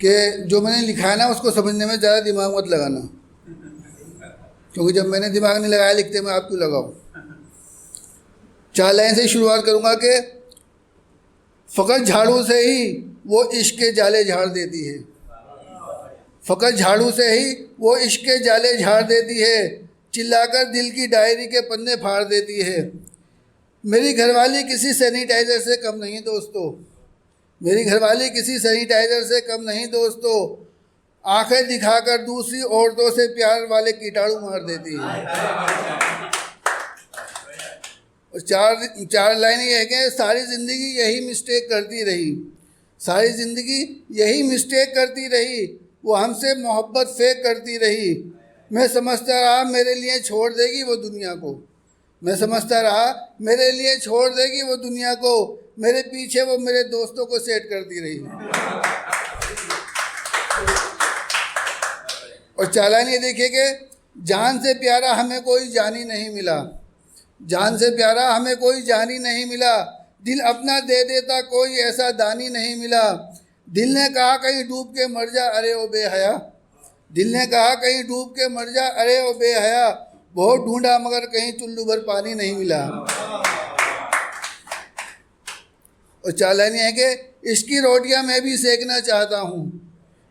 कि जो मैंने लिखा है ना उसको समझने में ज़्यादा दिमाग मत लगाना, क्योंकि जब मैंने दिमाग नहीं लगाया लिखते में आप क्यों लगाओ। 4 लाइन से शुरुआत करूँगा कि फ़कत झाड़ू से ही वो इश्क के जाले झाड़ देती है, फ़कत झाड़ू से ही वो इश्क के जाले झाड़ देती है, चिल्लाकर दिल की डायरी के पन्ने फाड़ देती है। मेरी घरवाली किसी सैनिटाइज़र से कम नहीं दोस्तों, मेरी घरवाली किसी सैनिटाइज़र से कम नहीं दोस्तों, आंखें दिखाकर दूसरी औरतों से प्यार वाले कीटाणु मार देती है। और चार लाइन ये है कि सारी ज़िंदगी यही मिस्टेक करती रही, सारी ज़िंदगी यही मिस्टेक करती रही, वो हमसे मोहब्बत फेक करती रही। मैं समझता रहा मेरे लिए छोड़ देगी वो दुनिया को, मैं समझता रहा मेरे लिए छोड़ देगी वो दुनिया को, मेरे पीछे वो मेरे दोस्तों को सेट करती रही। और चालान ये देखिए कि जान से प्यारा हमें कोई जानी नहीं मिला, जान से प्यारा हमें कोई जानी नहीं मिला, दिल अपना दे देता कोई ऐसा दानी नहीं मिला। दिल ने कहा कहीं डूब के मर जा अरे ओ बेहया, दिल ने कहा कहीं डूब के मर जा अरे ओ बेहया, बहुत ढूंढा मगर कहीं चुल्लू भर पानी नहीं मिला। और चालान ये है कि इसकी रोटियां मैं भी सेकना चाहता हूँ,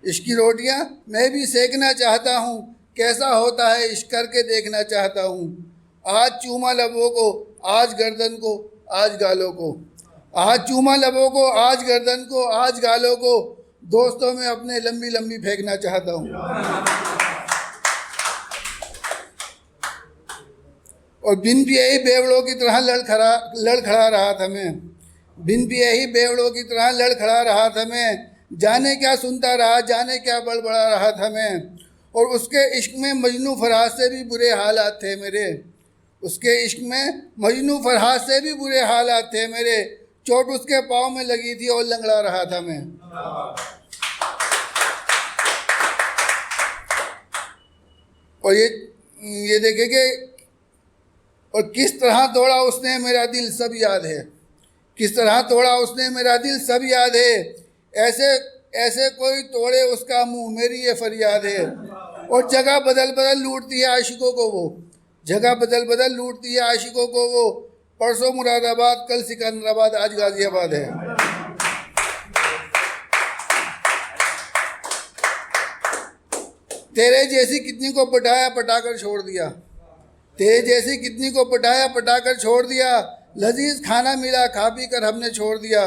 इसकी रोटियां मैं भी सेकना चाहता हूँ, कैसा होता है इश्क करके देखना चाहता हूँ। आज चूमा लबों को आज गर्दन को आज गालों को, आज चूमा लबों को आज गर्दन को आज गालों को, दोस्तों में अपने लंबी लंबी फेंकना चाहता हूँ। और बिन पिए ही बेवड़ों की तरह लड़खड़ा रहा था मैं, बिन पिए ही बेवड़ों की तरह लड़खड़ा रहा था मैं, जाने क्या सुनता रहा जाने क्या बड़बड़ा रहा था मैं। और उसके इश्क में मजनू फरहाद से भी बुरे हालात थे मेरे, उसके इश्क में मजनू फरहाद से भी बुरे हालात थे मेरे, चोट उसके पाँव में लगी थी और लंगड़ा रहा था मैं। और ये देखे कि और किस तरह तोड़ा उसने मेरा दिल सब याद है, किस तरह तोड़ा उसने मेरा दिल सब याद है, ऐसे ऐसे कोई तोड़े उसका मुंह मेरी ये फरियाद है। और जगह बदल बदल लूटती है आशिकों को वो, जगह बदल बदल लूटती है आशिकों को वो, परसों मुरादाबाद कल सिकंदराबाद आज गाजियाबाद है। तेरे जैसी कितनी को पटाया पटाकर छोड़ दिया, तेरे जैसी कितनी को पटाया पटाकर छोड़ दिया, लजीज खाना मिला खा पी कर हमने छोड़ दिया।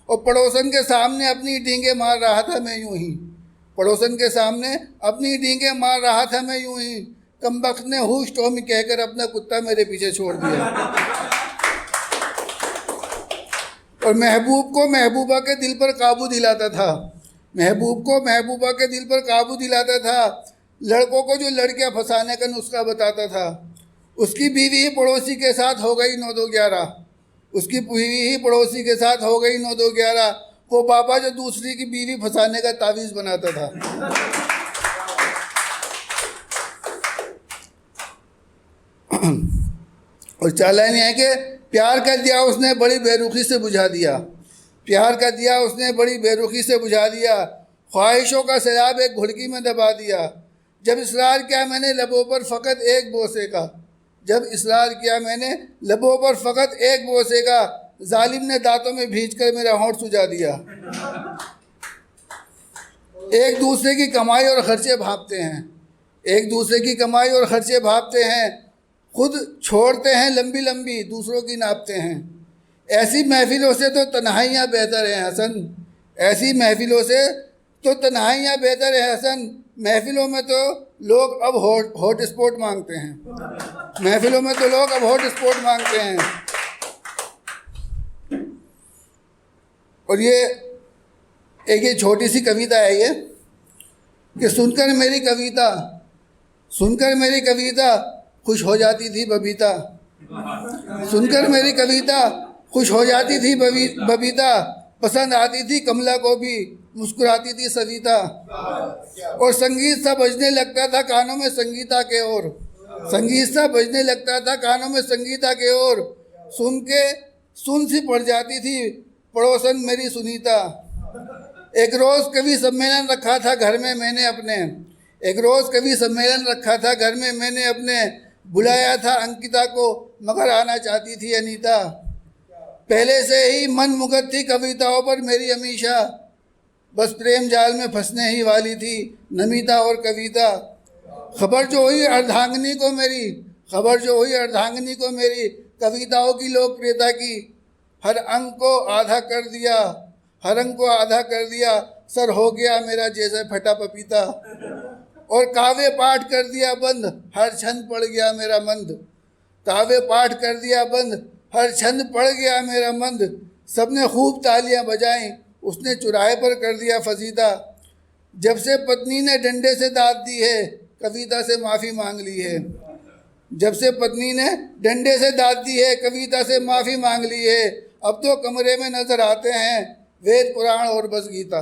और पड़ोसन के सामने अपनी डींगे मार रहा था मैं यूं ही, पड़ोसन के सामने अपनी डींगे मार रहा था मैं यूं ही, कमबख्त ने हुश टॉमी कहकर अपना कुत्ता मेरे पीछे छोड़ दिया। और महबूब को महबूबा के दिल पर काबू दिलाता था, महबूब को महबूबा के दिल पर काबू दिलाता था, लड़कों को जो लड़कियां फंसाने का नुस्खा बताता था। उसकी बीवी ही पड़ोसी के साथ हो गई 9-2-11, उसकी बीवी ही पड़ोसी के साथ हो गई 9-2-11, वो पापा जो दूसरी की बीवी फंसाने का तावीज़ बनाता था। और चालान है कि प्यार का दिया उसने बड़ी बेरुखी से बुझा दिया, प्यार का दिया उसने बड़ी बेरुखी से बुझा दिया, ख्वाहिशों का सैलाब एक घुड़की में दबा दिया। जब इसरार किया मैंने लबों पर फ़कत एक बोसे का, जब इसरार किया मैंने लबों पर फ़कत एक बोसे का, जालिम ने दांतों में भींच कर मेरा होंठ सुझा दिया। एक दूसरे की कमाई और खर्चे भांपते हैं, एक दूसरे की कमाई और खर्चे भांपते हैं, खुद छोड़ते हैं लंबी लंबी दूसरों की नापते हैं। ऐसी महफिलों से तो तन्हाइयाँ बेहतर हैं हसन, ऐसी महफिलों से तो तन्हाइयाँ बेहतर है हसन, महफिलों में तो लोग अब हॉट स्पॉट मांगते हैं, महफिलों में तो लोग अब हॉट स्पॉट मांगते हैं। और ये छोटी सी कविता है ये कि सुनकर मेरी कविता खुश हो जाती थी बबीता, सुनकर मेरी कविता खुश हो जाती थी बबीता, पसंद आती थी कमला को भी मुस्कुराती थी सविता। और संगीत सा बजने लगता था कानों में संगीता के ओर, संगीत सा बजने लगता था कानों में संगीता के ओर, सुन सी पड़ जाती थी पड़ोसन मेरी सुनीता। एक रोज़ कवि सम्मेलन रखा था घर में मैंने अपने, एक रोज़ कवि सम्मेलन रखा था घर में मैंने अपने, बुलाया था अंकिता को मगर आना चाहती थी अनीता। पहले से ही मन मुग्ध थी कविताओं पर मेरी हमेशा, बस प्रेम जाल में फंसने ही वाली थी नमिता और कविता। खबर जो हुई अर्धांगिनी को मेरी, खबर जो हुई अर्धांगिनी को मेरी, कविताओं की लोकप्रियता की, हर अंग को आधा कर दिया, हर अंग को आधा कर दिया, सर हो गया मेरा जैसे फटा पपीता। और काव्य पाठ कर दिया बंद, हर छंद पड़ गया मेरा मंद, काव्य पाठ कर दिया बंद, हर छंद पड़ गया मेरा मंद। सबने खूब तालियां बजाईं, उसने चुराहे पर कर दिया फसीदा। जब से पत्नी ने डंडे से दाद दी है, कविता से माफ़ी मांग ली है। जब से पत्नी ने डंडे से दाद दी है, कविता से माफ़ी मांग ली है। अब तो कमरे में नजर आते हैं वेद पुराण और बस गीता।